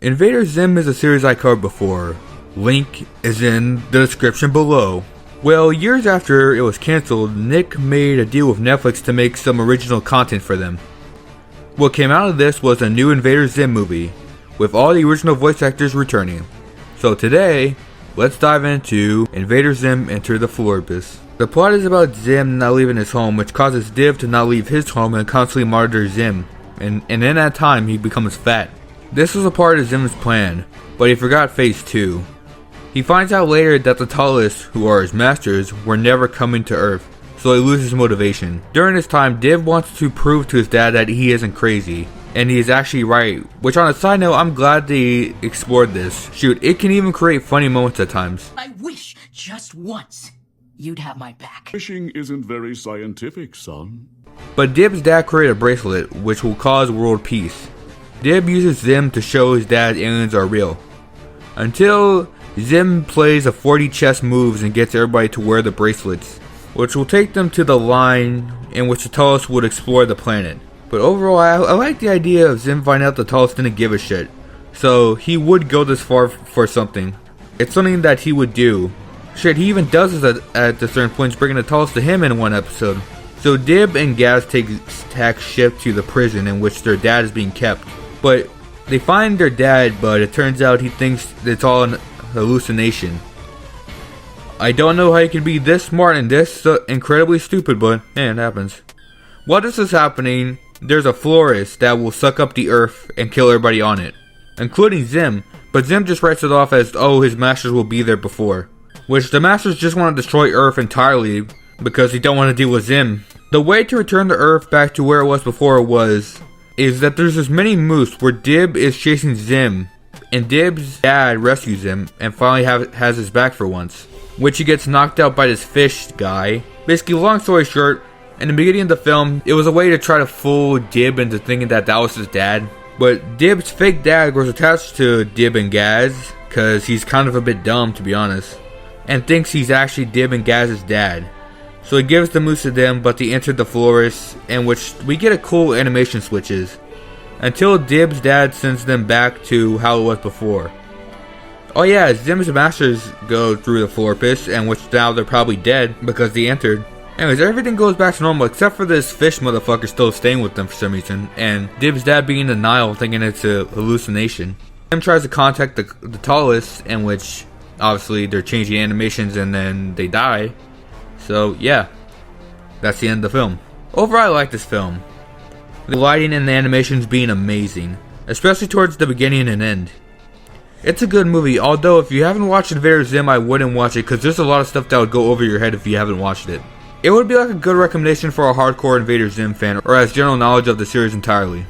Invader Zim is a series I covered before. Link is in the description below. Well, years after it was cancelled, Nick made a deal with Netflix to make some original content for them. What came out of this was a new Invader Zim movie, with all the original voice actors returning. So today, let's dive into Invader Zim Enter the Florpus. The plot is about Zim not leaving his home, which causes Div to not leave his home and constantly monitor Zim, and in that time he becomes fat. This was a part of Zim's plan, but he forgot phase 2. He finds out later that the Tallest, who are his masters, were never coming to Earth, so he loses motivation. During this time, Div wants to prove to his dad that he isn't crazy, and he is actually right, which on a side note, I'm glad they explored this. Shoot, it can even create funny moments at times. I wish just once you'd have my back. Wishing isn't very scientific, son. But Dib's dad created a bracelet, which will cause world peace. Dib uses Zim to show his dad aliens are real. Until Zim plays a 40 chess moves and gets everybody to wear the bracelets, which will take them to the line in which the Tallest would explore the planet. But overall, I like the idea of Zim finding out the Tallest didn't give a shit. So he would go this far for something. It's something that he would do. Shit, he even does this at certain points, bringing the Tallest to him in one episode. So Dib and Gaz take ship to the prison in which their dad is being kept. But they find their dad, but it turns out he thinks it's all an hallucination. I don't know how you can be this smart and this incredibly stupid, but it happens. While this is happening, there's a florist that will suck up the earth and kill everybody on it, including Zim, but Zim just writes it off as, oh, his masters will be there before. Which the masters just want to destroy Earth entirely because they don't want to deal with Zim. The way to return the Earth back to where it was before is that there's this mini moose where Dib is chasing Zim, and Dib's dad rescues him and finally has his back for once, which he gets knocked out by this fish guy. Basically, long story short, in the beginning of the film, it was a way to try to fool Dib into thinking that was his dad. But Dib's fake dad was attached to Dib and Gaz, cause he's kind of a bit dumb to be honest, and thinks he's actually Dib and Gaz's dad. So he gives the moose to them, but they enter the forest, in which we get a cool animation switches, until Dib's dad sends them back to how it was before. Oh yeah, Zim's masters go through the Florpus, and which now they're probably dead because they entered. Anyways, everything goes back to normal except for this fish motherfucker still staying with them for some reason, and Dib's dad being in denial thinking it's a hallucination. Zim tries to contact the Tallest, in which obviously they're changing animations and then they die. So yeah, that's the end of the film. Overall, I like this film. The lighting and the animations being amazing, especially towards the beginning and end. It's a good movie, although if you haven't watched Invader Zim, I wouldn't watch it because there's a lot of stuff that would go over your head if you haven't watched it. It would be like a good recommendation for a hardcore Invader Zim fan or has general knowledge of the series entirely.